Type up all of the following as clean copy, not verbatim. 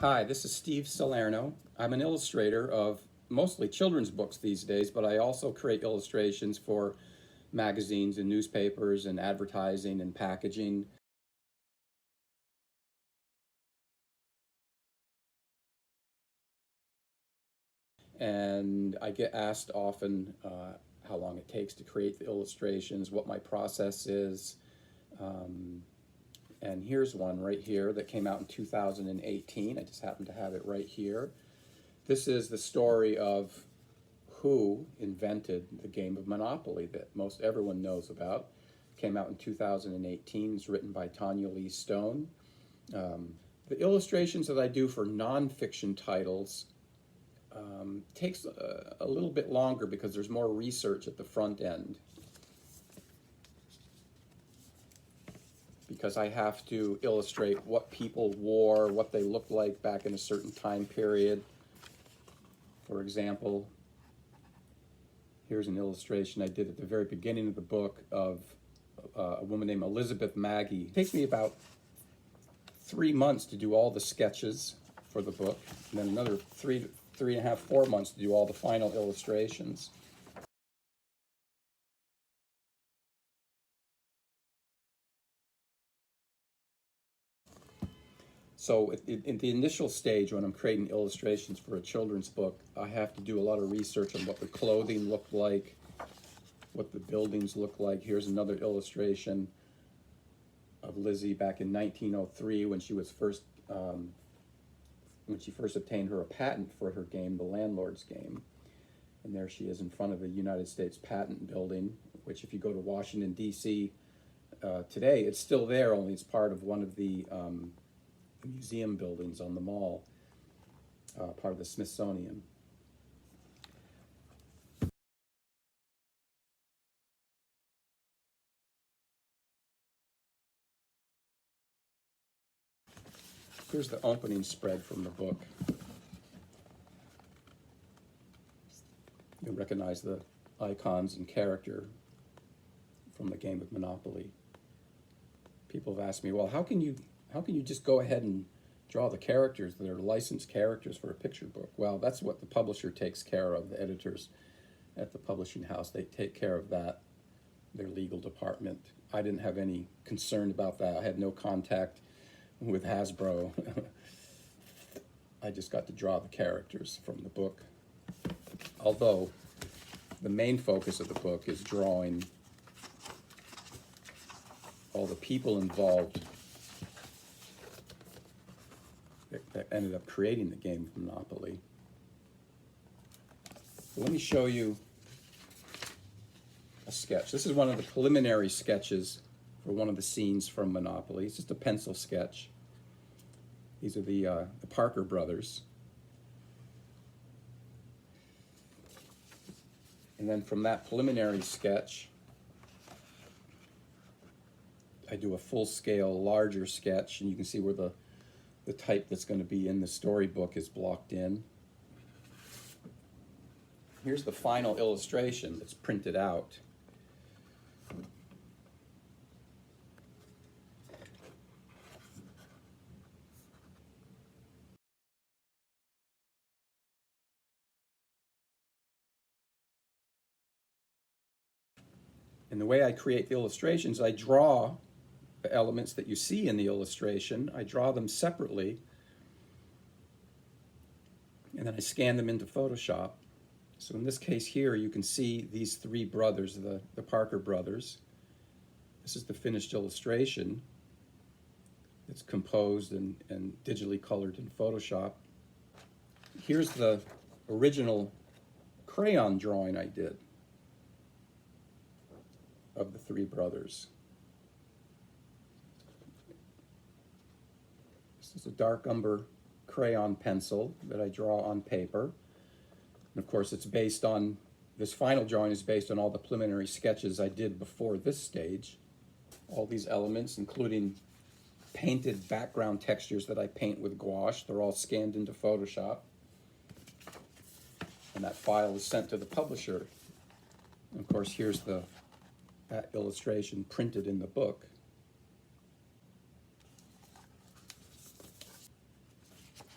Hi, this is Steve Salerno. I'm an illustrator of mostly children's books these days, but I also create illustrations for magazines and newspapers and advertising and packaging. And I get asked often how long it takes to create the illustrations, what my process is. And here's one right here that came out in 2018. I just happen to have it right here. This is the story of who invented the game of Monopoly that most everyone knows about. It came out in 2018. It's written by Tanya Lee Stone. The illustrations that I do for nonfiction titles takes a little bit longer because there's more research at the front end. Because I have to illustrate what people wore, what they looked like back in a certain time period. For example, here's an illustration I did at the very beginning of the book of a woman named Elizabeth Maggie. It takes me about 3 months to do all the sketches for the book, and then another three and a half, 4 months to do all the final illustrations. So in the initial stage, when I'm creating illustrations for a children's book, I have to do a lot of research on what the clothing looked like, what the buildings looked like. Here's another illustration of Lizzie back in 1903 when she was first obtained her patent for her game, the Landlord's Game. And there she is in front of the United States Patent Building, which if you go to Washington, D.C. Today, it's still there, only it's part of one of the museum buildings on the mall, part of the Smithsonian. Here's the opening spread from the book. You'll recognize the icons and character from the game of Monopoly. People have asked me, well, how can you just go ahead and draw the characters that are licensed characters for a picture book? Well, that's what the publisher takes care of, the editors at the publishing house. They take care of that, their legal department. I didn't have any concern about that. I had no contact with Hasbro. I just got to draw the characters from the book. Although the main focus of the book is drawing all the people involved that ended up creating the game of Monopoly. So let me show you a sketch. This is one of the preliminary sketches for one of the scenes from Monopoly. It's just a pencil sketch. These are the Parker brothers. And then from that preliminary sketch, I do a full-scale, larger sketch, and you can see where the type that's going to be in the storybook is blocked in. Here's the final illustration that's printed out. And the way I create the illustrations, I draw the elements that you see in the illustration. I draw them separately, and then I scan them into Photoshop. So in this case here, you can see these three brothers, the Parker brothers. This is the finished illustration. It's composed and digitally colored in Photoshop. Here's the original crayon drawing I did of the three brothers. This is a dark umber crayon pencil that I draw on paper. And of course, it's based on, this final drawing is based on all the preliminary sketches I did before this stage. All these elements, including painted background textures that I paint with gouache, they're all scanned into Photoshop. And that file is sent to the publisher. And of course, here's that illustration printed in the book.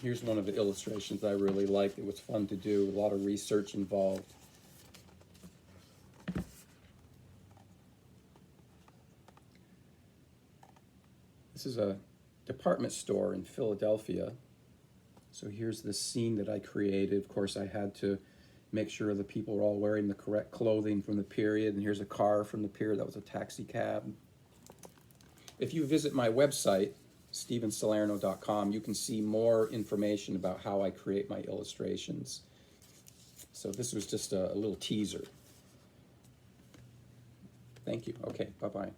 Here's one of the illustrations I really liked. It was fun to do, a lot of research involved. This is a department store in Philadelphia. So here's the scene that I created. Of course, I had to make sure the people were all wearing the correct clothing from the period. And here's a car from the period. That was a taxi cab. If you visit my website, stevensalerno.com, you can see more information about how I create my illustrations. So this was just a little teaser. Thank you. Okay, bye-bye.